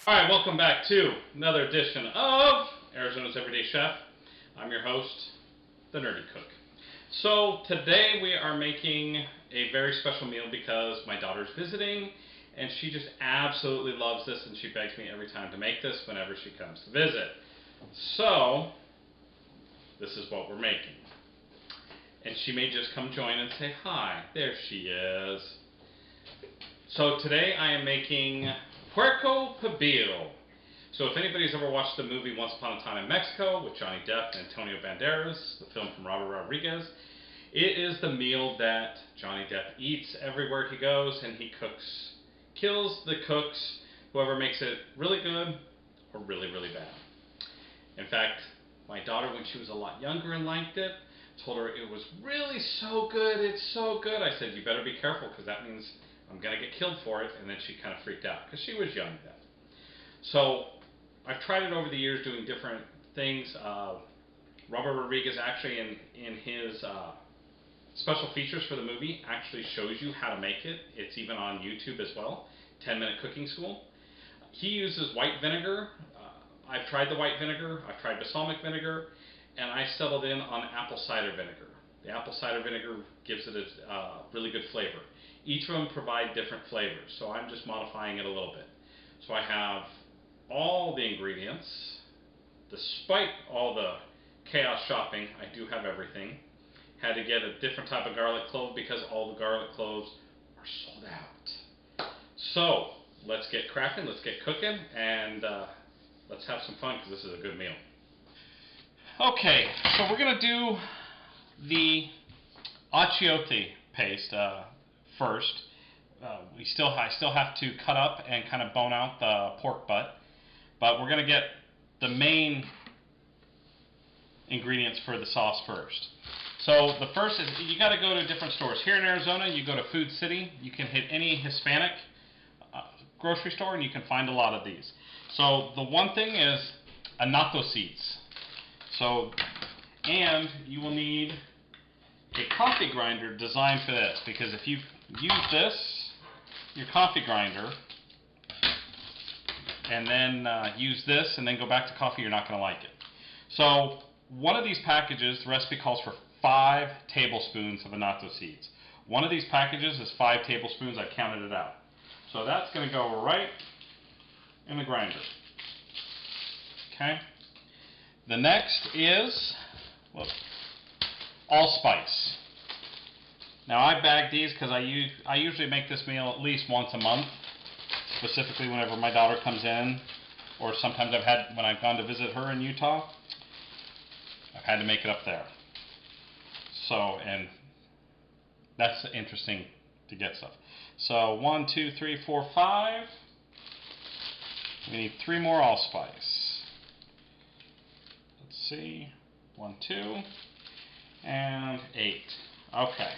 Alright, welcome back to another edition of Arizona's Everyday Chef. I'm your host, the Nerdy Cook. So today we are making a very special meal because my daughter's visiting and she just absolutely loves this and she begs me every time to make this whenever she comes to visit. So this is what we're making. And she may just come join and say hi. There she is. So today I am making Puerco Pibil. So if anybody's ever watched the movie Once Upon a Time in Mexico with Johnny Depp and Antonio Banderas, the film from Robert Rodriguez, it is the meal that Johnny Depp eats everywhere he goes, and he kills the cooks, whoever makes it really good or really, really bad. In fact, my daughter, when she was a lot younger and liked it, told her it was really so good, it's so good. I said, you better be careful because that means I'm going to get killed for it. And then she kind of freaked out because she was young then. So I've tried it over the years doing different things. Robert Rodriguez actually in his special features for the movie actually shows you how to make it. It's even on YouTube as well, 10-minute cooking school. He uses white vinegar. I've tried the white vinegar, I've tried balsamic vinegar, and I settled in on apple cider vinegar. The apple cider vinegar gives it a really good flavor. Each of them provide different flavors, so I'm just modifying it a little bit. So I have all the ingredients. Despite all the chaos shopping, I do have everything. Had to get a different type of garlic clove because all the garlic cloves are sold out. So let's get cracking, let's get cooking, and let's have some fun because this is a good meal. Okay, so we're going to do the achiote paste first. I still have to cut up and kind of bone out the pork butt, but we're going to get the main ingredients for the sauce first. So the first is you got to go to different stores. Here in Arizona, you go to Food City. You can hit any Hispanic grocery store and you can find a lot of these. So the one thing is annatto seeds. So, and you will need a coffee grinder designed for this, because if you use this, your coffee grinder, and then use this and then go back to coffee, you're not going to like it. So one of these packages, the recipe calls for 5 tablespoons of annatto seeds. One of these packages is 5 tablespoons. I've counted it out. So that's going to go right in the grinder. Okay. The next is allspice. Now I bag these because I usually make this meal at least once a month, specifically whenever my daughter comes in, or sometimes when I've gone to visit her in Utah, I've had to make it up there. So, and that's interesting to get stuff. So 1, 2, 3, 4, 5. We need 3 more allspice. Let's see, 1, 2, and 8. Okay.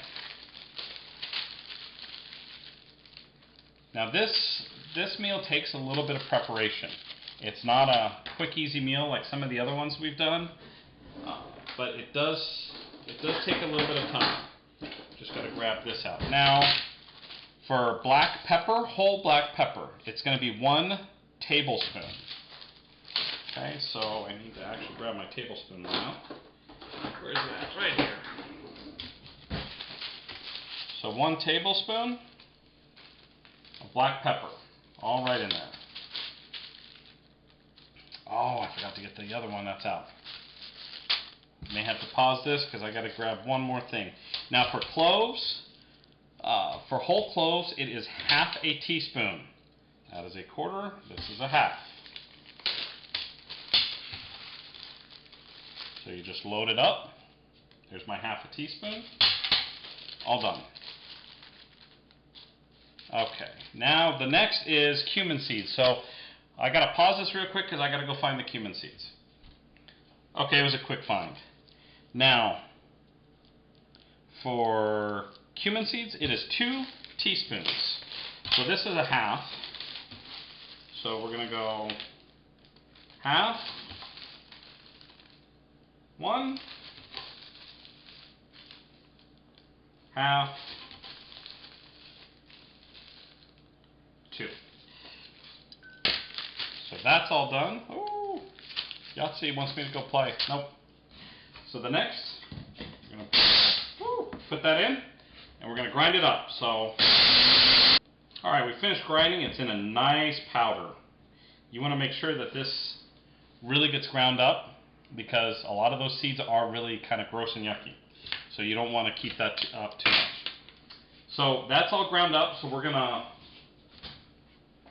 Now this meal takes a little bit of preparation. It's not a quick, easy meal like some of the other ones we've done, but it does take a little bit of time. Just got to grab this out. Now, for black pepper, whole black pepper, it's going to be 1 tablespoon. Okay, so I need to actually grab my tablespoon now. Where's that? Right here. So 1 tablespoon of black pepper, all right in there. Oh, I forgot to get the other one that's out. May have to pause this because I got to grab one more thing. Now for cloves, for whole cloves, it is ½ a teaspoon. That is a quarter. This is a half. So you just load it up. There's my ½ a teaspoon. All done. Okay, now the next is cumin seeds. So I got to pause this real quick because I got to go find the cumin seeds. Okay, it was a quick find. Now, for cumin seeds, it is 2 teaspoons. So this is a half. So we're going to go half, 1, half, 2. So that's all done. Oh, Yahtzee wants me to go play. Nope. So the next, we're going to put that in, and we're going to grind it up. So, all right, we finished grinding. It's in a nice powder. You want to make sure that this really gets ground up, because a lot of those seeds are really kind of gross and yucky. So you don't want to keep that up too much. So that's all ground up, so we're going to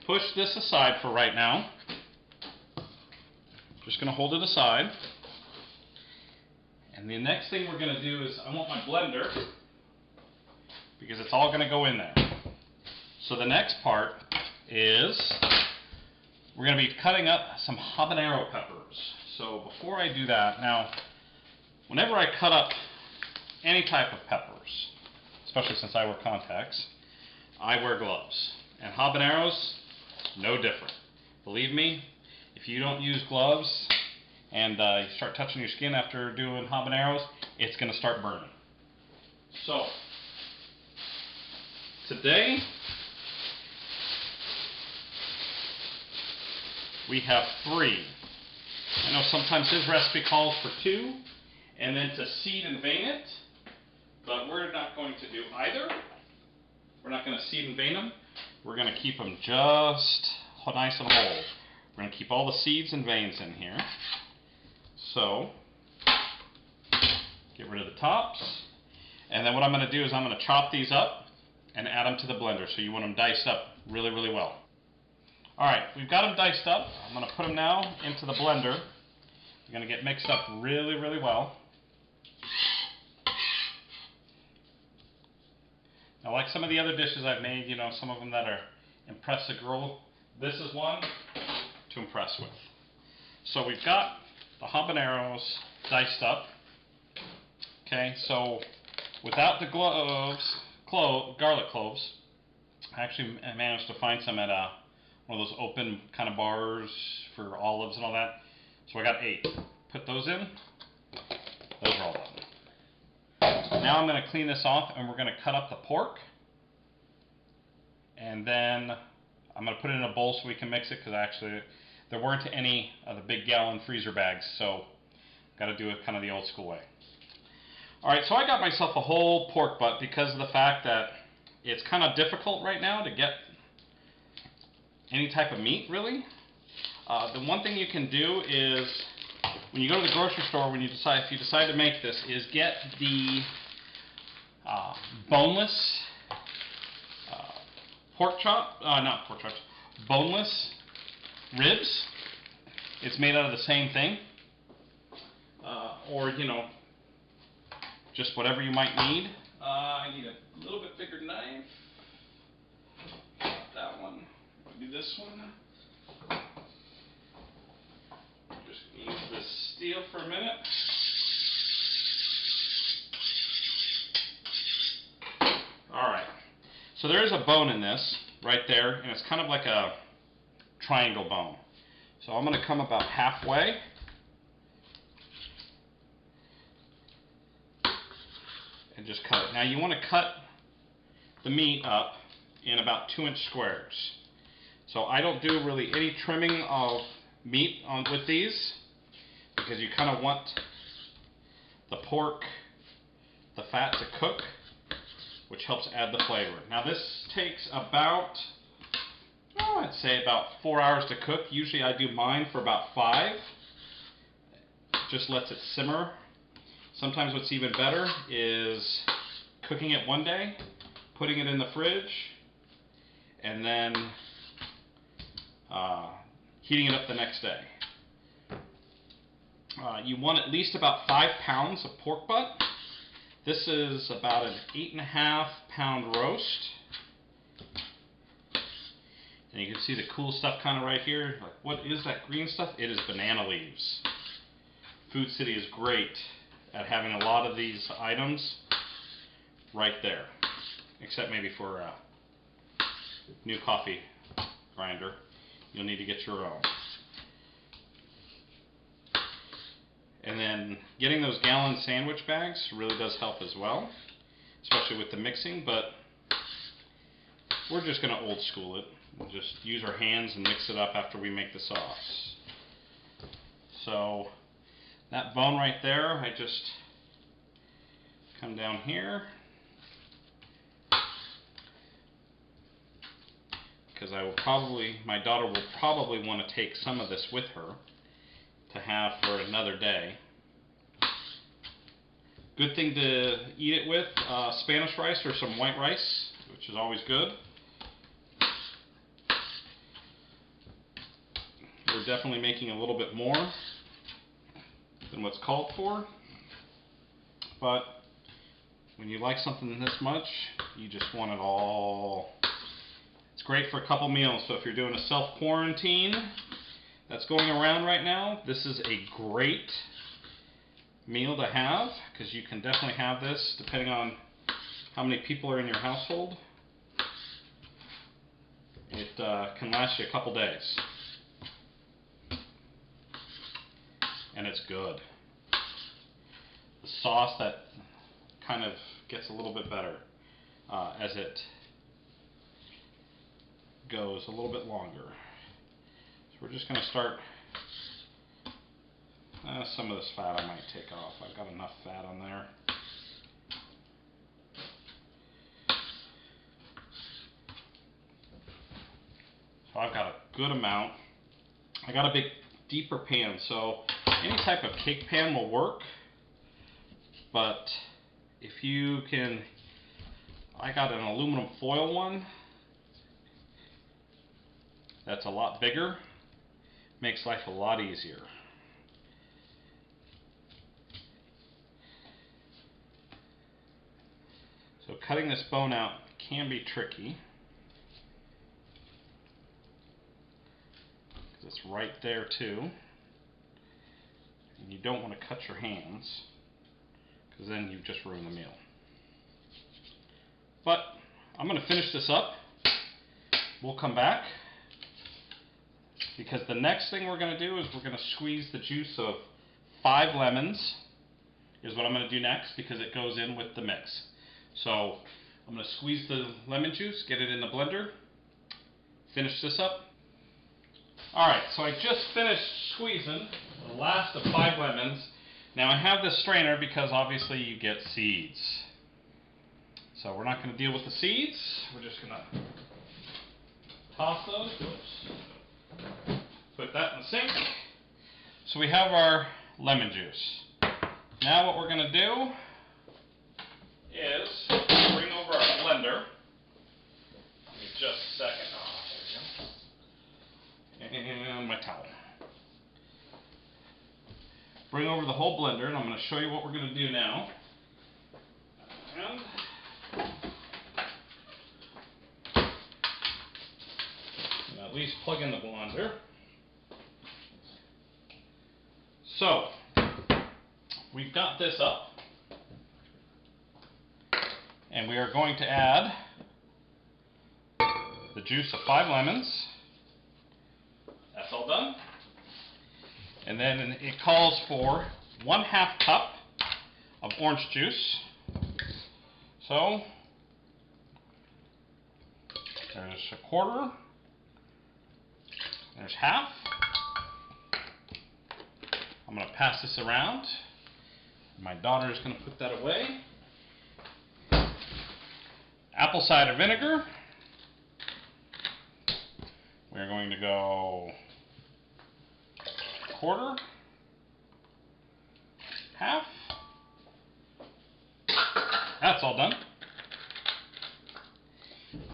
push this aside for right now. Just going to hold it aside. And the next thing we're going to do is, I want my blender, because it's all going to go in there. So the next part is, we're going to be cutting up some habanero peppers. So before I do that, now, whenever I cut up any type of peppers, especially since I wear contacts, I wear gloves. And habaneros, no different. Believe me, if you don't use gloves and you start touching your skin after doing habaneros, it's going to start burning. So, today, we have 3. I know sometimes his recipe calls for 2, and then to seed and vein it, but we're not going to do either. We're not going to seed and vein them. We're going to keep them just nice and whole. We're going to keep all the seeds and veins in here. So, get rid of the tops. And then what I'm going to do is I'm going to chop these up and add them to the blender. So you want them diced up really, really well. Alright, we've got them diced up. I'm going to put them now into the blender. They're going to get mixed up really, really well. Now, like some of the other dishes I've made, you know, some of them that are impress a girl, this is one to impress with. So we've got the habaneros diced up. Okay, so without the garlic cloves, I actually managed to find some at one of those open kind of bars for olives and all that. So I got 8. Put those in. Those are all done. Now I'm going to clean this off, and we're going to cut up the pork. And then I'm going to put it in a bowl so we can mix it, because actually there weren't any of the big gallon freezer bags, so got to do it kind of the old school way. Alright, so I got myself a whole pork butt because of the fact that it's kind of difficult right now to get any type of meat, really. The one thing you can do is, when you go to the grocery store, if you decide to make this, is get the boneless boneless ribs. It's made out of the same thing. Or, you know, just whatever you might need. I need a little bit bigger knife. That one. Maybe this one. Just use this steel for a minute. Alright. So there is a bone in this, right there, and it's kind of like a triangle bone. So I'm going to come about halfway. And just cut it. Now you want to cut the meat up in about 2-inch squares. So I don't do really any trimming of meat with these, because you kind of want the pork, the fat to cook, which helps add the flavor. Now this takes about, I'd say about 4 hours to cook. Usually I do mine for about 5. Just lets it simmer. Sometimes what's even better is cooking it one day, putting it in the fridge, and then heating it up the next day. You want at least about 5 pounds of pork butt. This is about an 8.5 pound roast. And you can see the cool stuff kind of right here. Like, what is that green stuff? It is banana leaves. Food City is great at having a lot of these items right there. Except maybe for a new coffee grinder. You'll need to get your own. And then getting those gallon sandwich bags really does help as well, especially with the mixing, but we're just going to old school it. We'll just use our hands and mix it up after we make the sauce. So that bone right there, I just come down here because my daughter will probably want to take some of this with her to have for another day. Good thing to eat it with Spanish rice or some white rice, which is always good. We're definitely making a little bit more than what's called for, but when you like something this much, you just want it all. It's great for a couple meals, so if you're doing a self-quarantine that's going around right now, this is a great meal to have, because you can definitely have this depending on how many people are in your household. It can last you a couple days. And it's good. The sauce that kind of gets a little bit better as it goes a little bit longer. So we're just going to start. Some of this fat I might take off. I've got enough fat on there. So I've got a good amount. I got a big deeper pan, so any type of cake pan will work, but if you can, I got an aluminum foil one that's a lot bigger, makes life a lot easier. So cutting this bone out can be tricky, because it's right there too. And you don't want to cut your hands, because then you just ruin the meal. But I'm going to finish this up. We'll come back, because the next thing we're going to do is we're going to squeeze the juice of 5 lemons is what I'm going to do next, because it goes in with the mix. So I'm going to squeeze the lemon juice, get it in the blender, finish this up. Alright, so I just finished squeezing the last of 5 lemons. Now I have this strainer because obviously you get seeds. So we're not going to deal with the seeds. We're just going to toss those. Whoops. Put that in the sink. So we have our lemon juice. Now what we're going to do is bring over our blender. Give me just a second. And my towel. Bring over the whole blender, and I'm going to show you what we're going to do now. And at least plug in the blender. So, we've got this up. And we are going to add the juice of 5 lemons. That's all done. And then it calls for 1/2 cup of orange juice. So there's 1/4. There's 1/2. I'm going to pass this around. My daughter is going to put that away. Apple cider vinegar. We're going to go 1/4, 1/2. That's all done.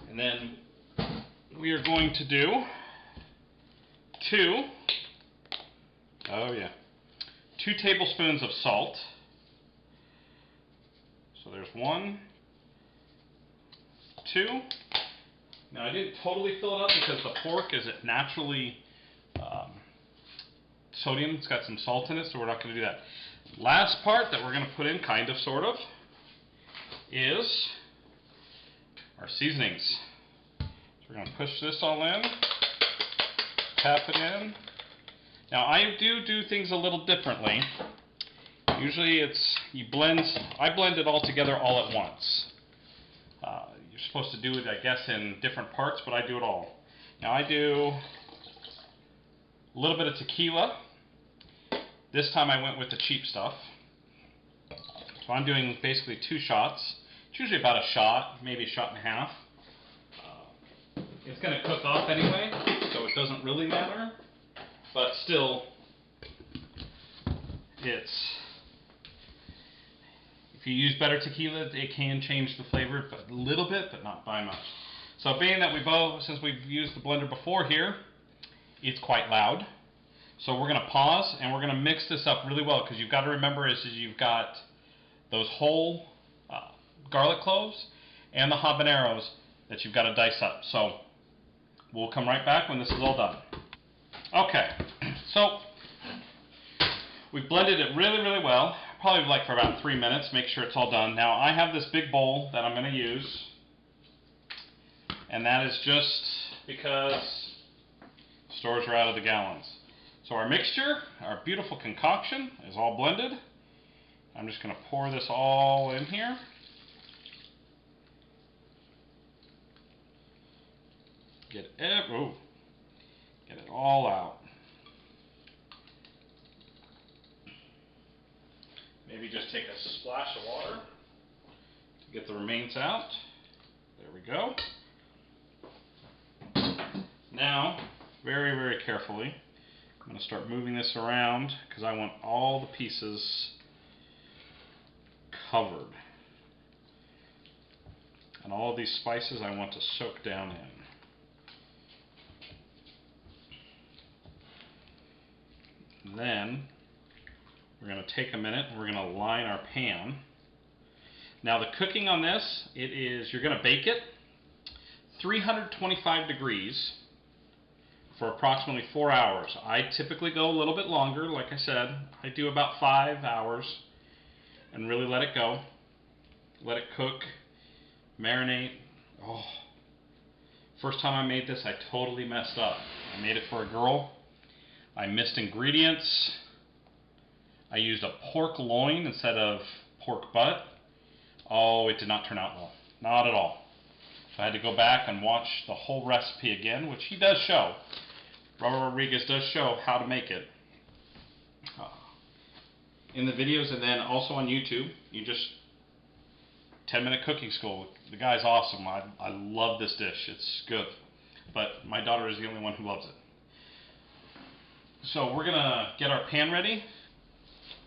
And then we are going to do 2 tablespoons of salt. So there's 1, 2. Now I didn't totally fill it up because the pork is naturally sodium. It's got some salt in it, so we're not going to do that. Last part that we're going to put in, kind of, sort of, is our seasonings. So we're going to push this all in, tap it in. Now I do things a little differently. Usually I blend it all together all at once. You're supposed to do it, I guess, in different parts, but I do it all. Now I do a little bit of tequila. This time I went with the cheap stuff. So I'm doing basically 2 shots. It's usually about a shot, maybe a shot and a half. It's going to cook off anyway, so it doesn't really matter. But still, if you use better tequila, it can change the flavor a little bit, but not by much. So being that since we've used the blender before here, it's quite loud. So we're going to pause and we're going to mix this up really well, because you've got to remember is you've got those whole garlic cloves and the habaneros that you've got to dice up. So we'll come right back when this is all done. Okay, so we've blended it really, really well. Probably like for about 3 minutes, make sure it's all done. Now I have this big bowl that I'm going to use, and that is just because stores are out of the gallons. So our mixture, our beautiful concoction is all blended. I'm just going to pour this all in here. Get it all out. Maybe just take a splash of water to get the remains out. There we go. Now, very, very carefully, I'm going to start moving this around because I want all the pieces covered. And all of these spices I want to soak down in. And then we're going to take a minute and we're going to line our pan. Now the cooking on this, you're going to bake it 325 degrees for approximately 4 hours. I typically go a little bit longer. Like I said, I do about 5 hours and really let it go. Let it cook, marinate. Oh, first time I made this, I totally messed up. I made it for a girl. I missed ingredients. I used a pork loin instead of pork butt. Oh, it did not turn out well. Not at all. So I had to go back and watch the whole recipe again, which he does show. Robert Rodriguez does show how to make it in the videos, and then also on YouTube. You just 10-minute cooking school. The guy's awesome. I love this dish. It's good. But my daughter is the only one who loves it. So we're going to get our pan ready.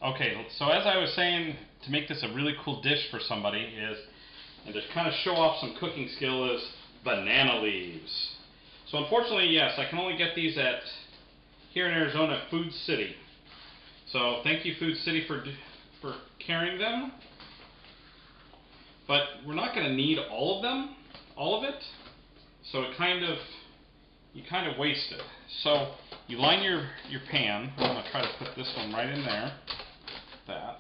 Okay, so as I was saying, to make this a really cool dish for somebody and to kind of show off some cooking skill, is banana leaves. So unfortunately, yes, I can only get these here in Arizona at Food City. So thank you, Food City, for carrying them. But we're not going to need all of it. So you kind of waste it. So you line your pan. I'm going to try to put this one right in there. That.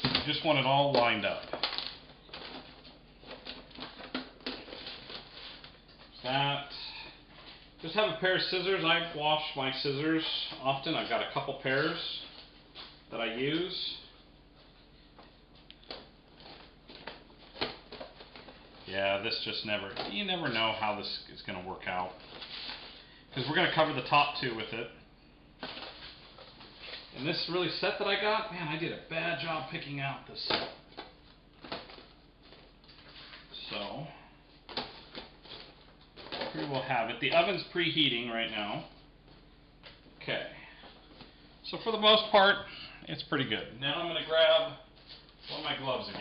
You just want it all lined up. That. Just have a pair of scissors. I wash my scissors often. I've got a couple pairs that I use. Yeah, this just you never know how this is going to work out. Because we're going to cover the top too with it. And this really set that I got, man, I did a bad job picking out this set. So, here we'll have it. The oven's preheating right now. Okay. So for the most part, it's pretty good. Now I'm going to grab one of my gloves again.